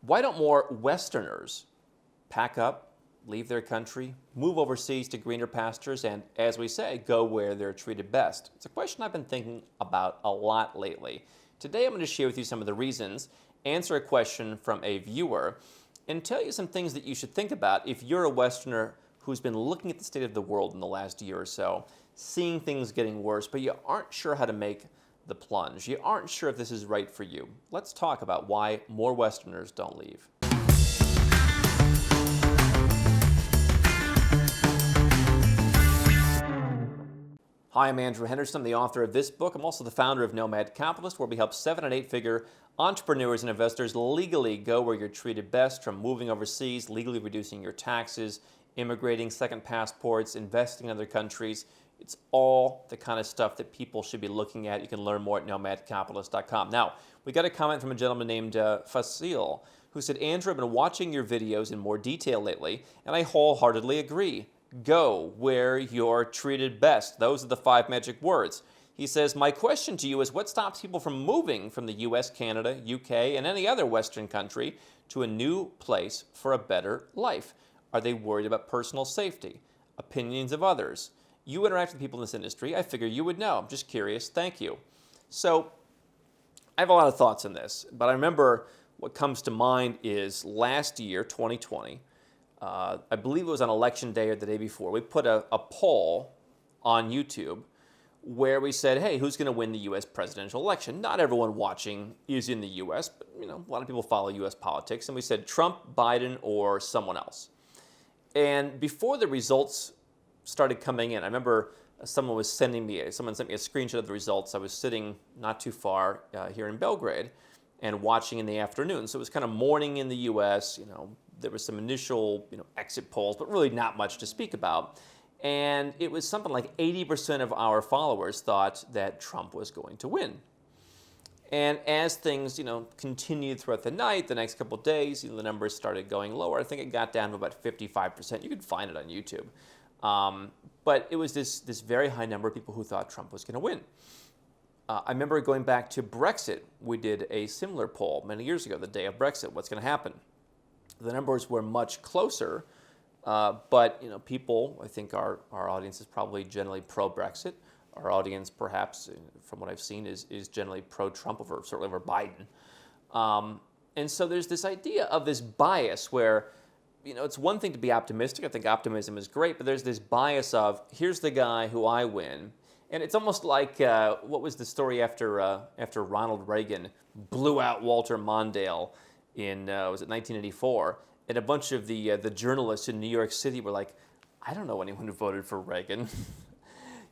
Why don't more Westerners pack up, leave their country, move overseas to greener pastures, and, as we say, go where they're treated best? It's a question I've been thinking about a lot lately. Today I'm going to share with you some of the reasons, answer a question from a viewer, and tell you some things that you should think about if you're a Westerner who's been looking at the state of the world in the last year or so, seeing things getting worse, but you aren't sure how to make the plunge. You aren't sure if this is right for you. Let's talk about why more Westerners don't leave. Hi, I'm Andrew Henderson. I'm the author of this book. I'm also the founder of Nomad Capitalist, where we help 7- and 8-figure entrepreneurs and investors legally go where you're treated best, from moving overseas, legally reducing your taxes, immigrating, second passports, investing in other countries. It's all the kind of stuff that people should be looking at. You can learn more at nomadcapitalist.com. Now, we got a comment from a gentleman named Fasil, who said, Andrew, I've been watching your videos in more detail lately, and I wholeheartedly agree. Go where you're treated best. Those are the 5 magic words. He says, my question to you is, what stops people from moving from the US, Canada, UK, and any other Western country to a new place for a better life? Are they worried about personal safety, opinions of others? You interact with people in this industry. I figure you would know. I'm just curious. Thank you. So I have a lot of thoughts on this, but I remember what comes to mind is last year, 2020, I believe it was on election day or the day before, we put a poll on YouTube where we said, hey, who's going to win the U.S. presidential election? Not everyone watching is in the U.S., but a lot of people follow U.S. politics. And we said Trump, Biden, or someone else. And before the results started coming in, I remember someone sent me a screenshot of the results. I was sitting not too far here in Belgrade and watching in the afternoon. So it was kind of morning in the U.S., there was some initial exit polls, but really not much to speak about. And it was something like 80% of our followers thought that Trump was going to win. And as things, continued throughout the night, the next couple of days, the numbers started going lower. I think it got down to about 55%. You could find it on YouTube. But it was this very high number of people who thought Trump was going to win. I remember going back to Brexit. We did a similar poll many years ago, the day of Brexit. What's going to happen? The numbers were much closer, but people, I think our audience is probably generally pro-Brexit. Our audience, perhaps, from what I've seen, is generally pro-Trump, certainly over Biden. And so there's this idea of this bias where, it's one thing to be optimistic. I think optimism is great, but there's this bias of, here's the guy who I win. And it's almost like, what was the story after Ronald Reagan blew out Walter Mondale in, was it 1984? And a bunch of the journalists in New York City were like, I don't know anyone who voted for Reagan.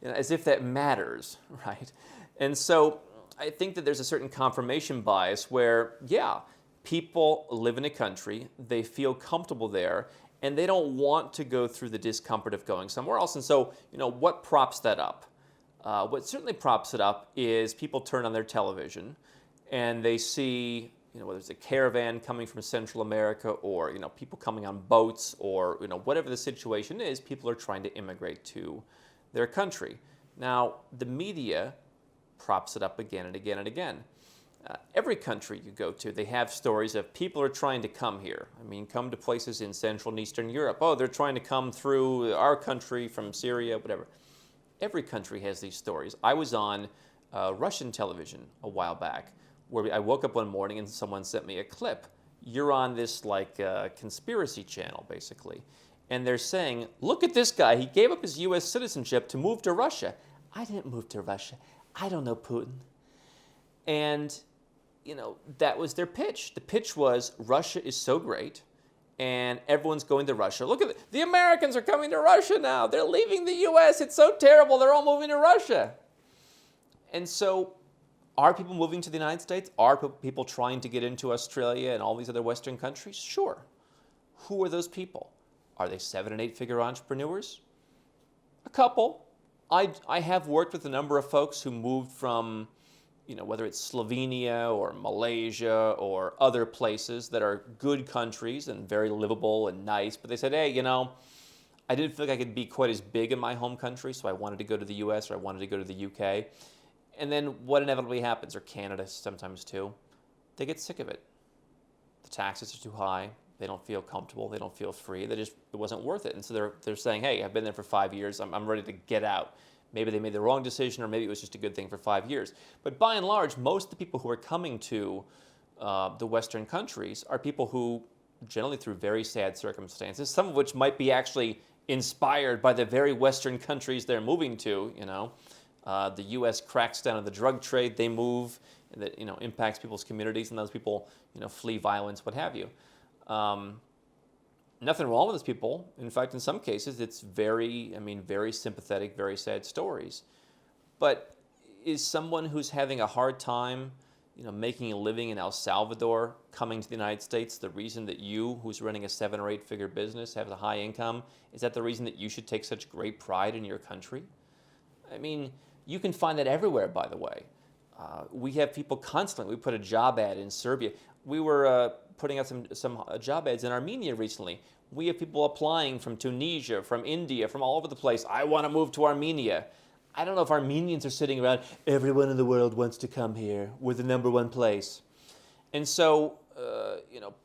As if that matters, right? And so I think that there's a certain confirmation bias where, yeah, people live in a country, they feel comfortable there, and they don't want to go through the discomfort of going somewhere else. And so, what props that up? What certainly props it up is people turn on their television and they see, whether it's a caravan coming from Central America or, people coming on boats or, whatever the situation is, people are trying to immigrate to their country. Now, the media props it up again and again and again. Every country you go to, they have stories of people are trying to come here. Come to places in Central and Eastern Europe. Oh, they're trying to come through our country from Syria, whatever. Every country has these stories. I was on Russian television a while back where I woke up one morning and someone sent me a clip. You're on this conspiracy channel, basically. And they're saying, look at this guy. He gave up his U.S. citizenship to move to Russia. I didn't move to Russia. I don't know Putin. And, that was their pitch. The pitch was Russia is so great and everyone's going to Russia. Look at it. The Americans are coming to Russia now. They're leaving the U.S. It's so terrible. They're all moving to Russia. And so are people moving to the United States? Are people trying to get into Australia and all these other Western countries? Sure. Who are those people? Are they 7- and 8-figure entrepreneurs? A couple. I have worked with a number of folks who moved from, whether it's Slovenia or Malaysia or other places that are good countries and very livable and nice, but they said, hey, I didn't feel like I could be quite as big in my home country, so I wanted to go to the US or I wanted to go to the UK. And then what inevitably happens, or Canada sometimes too, they get sick of it. The taxes are too high. They don't feel comfortable. They don't feel free. It wasn't worth it. And so they're saying, hey, I've been there for 5 years. I'm ready to get out. Maybe they made the wrong decision, or maybe it was just a good thing for 5 years. But by and large, most of the people who are coming to the Western countries are people who, generally through very sad circumstances, some of which might be actually inspired by the very Western countries they're moving to. The U.S. cracks down on the drug trade, they move, and that impacts people's communities, and those people flee violence, what have you. Nothing wrong with those people. In fact, in some cases, it's very sympathetic, very sad stories. But is someone who's having a hard time, making a living in El Salvador, coming to the United States, the reason that you, who's running a 7 or 8 figure business, have a high income, is that the reason that you should take such great pride in your country? I mean, you can find that everywhere, by the way. We have people constantly. We put a job ad in Serbia. We were putting out some job ads in Armenia recently. We have people applying from Tunisia, from India, from all over the place. I want to move to Armenia. I don't know if Armenians are sitting around, everyone in the world wants to come here. We're the #1 place. And so,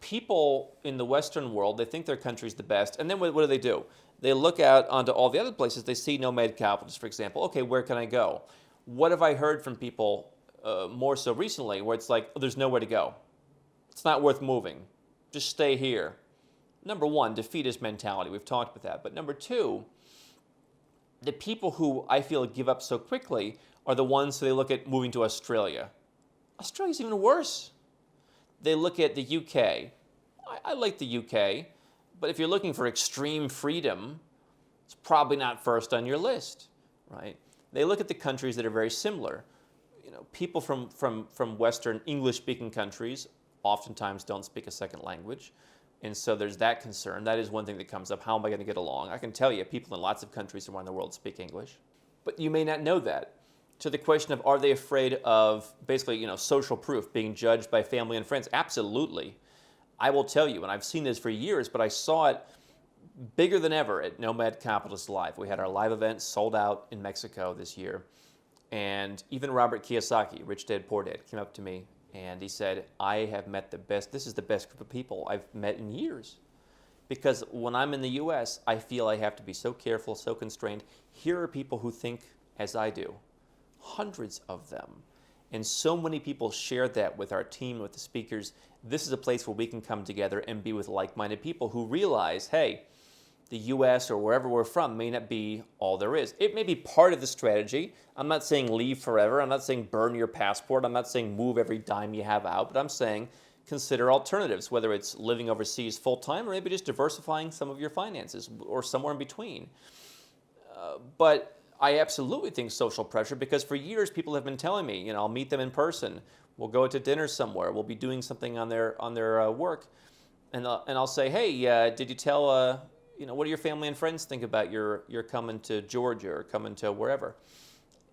people in the Western world, they think their country's the best. And then what do? They look out onto all the other places. They see Nomad Capitalist, for example. Okay, where can I go? What have I heard from people more so recently where it's like, there's nowhere to go. It's not worth moving. Just stay here. Number one, defeatist mentality. We've talked about that. But number two, the people who I feel give up so quickly are the ones who they look at moving to Australia. Australia's even worse. They look at the UK. I like the UK, but if you're looking for extreme freedom, it's probably not first on your list, right? They look at the countries that are very similar. People from Western English-speaking countries oftentimes don't speak a second language. And so there's that concern. That is one thing that comes up. How am I going to get along? I can tell you, people in lots of countries around the world speak English. But you may not know that. To the question of, are they afraid of basically, social proof, being judged by family and friends? Absolutely. I will tell you, and I've seen this for years, but I saw it bigger than ever at Nomad Capitalist Live. We had our live event sold out in Mexico this year. And even Robert Kiyosaki, Rich Dad Poor Dad, came up to me and he said, I have met this is the best group of people I've met in years. Because when I'm in the U.S., I feel I have to be so careful, so constrained. Here are people who think as I do. Hundreds of them. And so many people shared that with our team, with the speakers. This is a place where we can come together and be with like-minded people who realize, hey, the U.S. or wherever we're from may not be all there is. It may be part of the strategy. I'm not saying leave forever. I'm not saying burn your passport. I'm not saying move every dime you have out. But I'm saying consider alternatives, whether it's living overseas full-time or maybe just diversifying some of your finances or somewhere in between. But I absolutely think social pressure, because for years people have been telling me, I'll meet them in person. We'll go to dinner somewhere. We'll be doing something on their work. And I'll say, hey, did you tell... what do your family and friends think about your coming to Georgia or coming to wherever?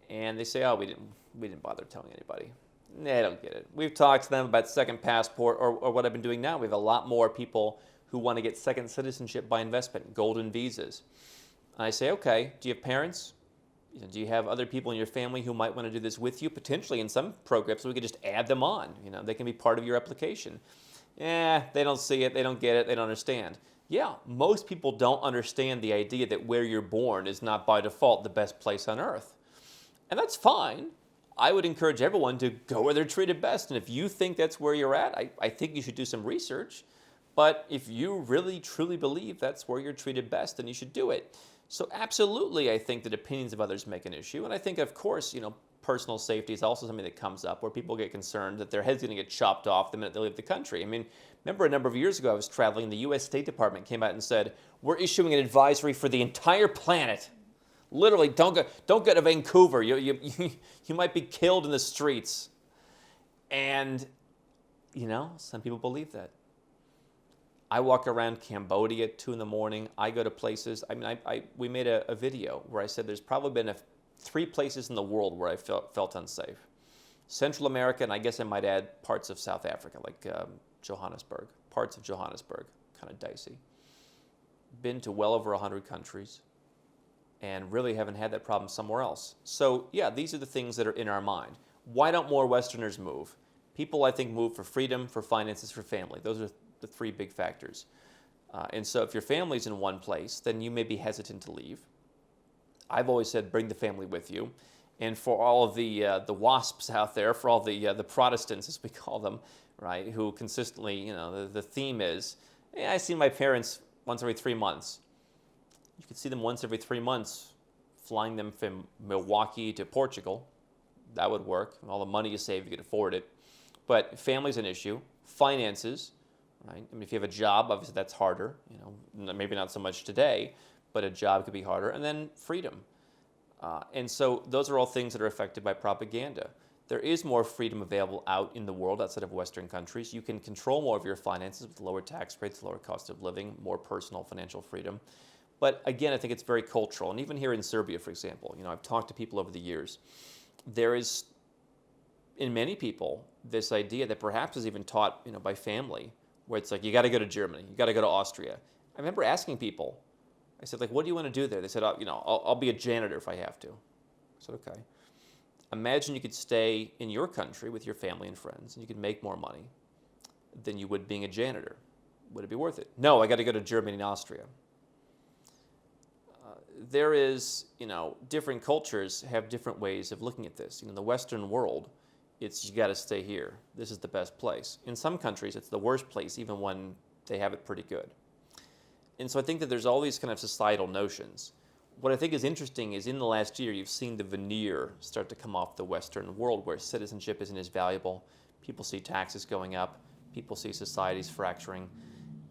And they say, oh, we didn't bother telling anybody. They don't get it. We've talked to them about second passport or what I've been doing now. We have a lot more people who want to get second citizenship by investment, golden visas. And I say, okay, do you have parents? Do you have other people in your family who might want to do this with you? Potentially in some programs, we could just add them on. They can be part of your application. They don't see it. They don't get it. They don't understand. Yeah, most people don't understand the idea that where you're born is not by default the best place on earth. And that's fine. I would encourage everyone to go where they're treated best. And if you think that's where you're at, I think you should do some research. But if you really, truly believe that's where you're treated best, then you should do it. So absolutely, I think that opinions of others make an issue. And I think, of course, personal safety is also something that comes up where people get concerned that their head's going to get chopped off the minute they leave the country. I mean, remember a number of years ago I was traveling, the U.S. State Department came out and said, we're issuing an advisory for the entire planet. Literally, don't go to Vancouver. You might be killed in the streets. And, some people believe that. I walk around Cambodia at 2 in the morning. I go to places. I mean, we made a video where I said there's probably been 3 places in the world where I felt unsafe. Central America, and I guess I might add parts of South Africa, like Johannesburg. Parts of Johannesburg, kind of dicey. Been to well over 100 countries and really haven't had that problem somewhere else. So, yeah, these are the things that are in our mind. Why don't more Westerners move? People, I think, move for freedom, for finances, for family. Those are the three big factors. And so if your family's in one place, then you may be hesitant to leave. I've always said bring the family with you. And for all of the WASPs out there, for all the Protestants, as we call them, right, who consistently, the theme is, hey, I see my parents once every 3 months. You could see them once every 3 months, flying them from Milwaukee to Portugal. That would work. All the money you save, you could afford it. But family's an issue. Finances, right? I mean, if you have a job, obviously that's harder. Maybe not so much today, but a job could be harder. And then freedom. And so those are all things that are affected by propaganda. There is more freedom available out in the world outside of Western countries. You can control more of your finances with lower tax rates, lower cost of living, more personal financial freedom. But again, I think it's very cultural. And even here in Serbia, for example, I've talked to people over the years. There is, in many people, this idea that perhaps is even taught, by family, where it's like, you got to go to Germany, you got to go to Austria. I remember asking people, I said, what do you want to do there? They said, I'll be a janitor if I have to. I said, okay. Imagine you could stay in your country with your family and friends, and you could make more money than you would being a janitor. Would it be worth it? No, I got to go to Germany and Austria. There is, different cultures have different ways of looking at this. In the Western world, it's you got to stay here. This is the best place. In some countries, it's the worst place, even when they have it pretty good. And so I think that there's all these kind of societal notions. What I think is interesting is in the last year, you've seen the veneer start to come off the Western world where citizenship isn't as valuable. People see taxes going up. People see societies fracturing.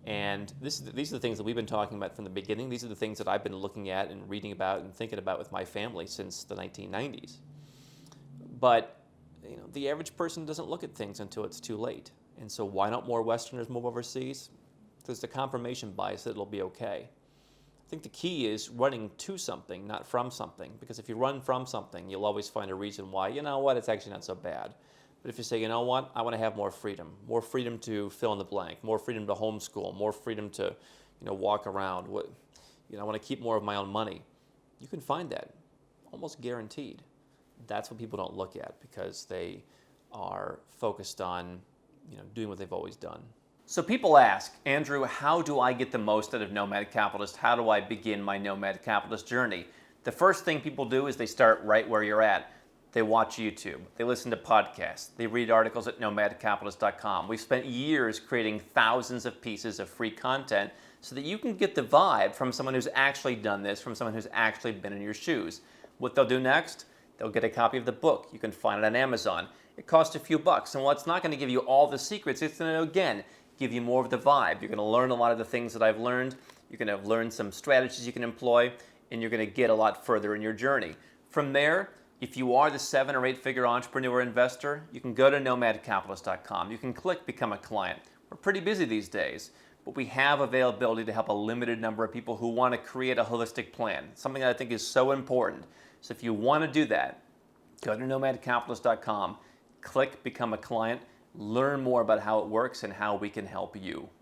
And these are the things that we've been talking about from the beginning. These are the things that I've been looking at and reading about and thinking about with my family since the 1990s. But the average person doesn't look at things until it's too late. And so why don't more Westerners move overseas? There's the confirmation bias that it'll be okay. I think the key is running to something, not from something. Because if you run from something, you'll always find a reason why, it's actually not so bad. But if you say, I want to have more freedom to fill in the blank, more freedom to homeschool, more freedom to, walk around, I want to keep more of my own money, you can find that, almost guaranteed. That's what people don't look at because they are focused on, doing what they've always done. So people ask, Andrew, how do I get the most out of Nomad Capitalist? How do I begin my Nomad Capitalist journey? The first thing people do is they start right where you're at. They watch YouTube, they listen to podcasts, they read articles at nomadcapitalist.com. We've spent years creating thousands of pieces of free content so that you can get the vibe from someone who's actually done this, from someone who's actually been in your shoes. What they'll do next, they'll get a copy of the book. You can find it on Amazon. It costs a few bucks, and while it's not going to give you all the secrets, it's going to, again, give you more of the vibe. You're going to learn a lot of the things that I've learned. You're going to learn some strategies you can employ, and you're going to get a lot further in your journey. From there, if you are the 7 or 8 figure entrepreneur investor, you can go to nomadcapitalist.com. You can click Become a Client. We're pretty busy these days, but we have availability to help a limited number of people who want to create a holistic plan, something that I think is so important. So if you want to do that, go to nomadcapitalist.com, click Become a Client, learn more about how it works and how we can help you.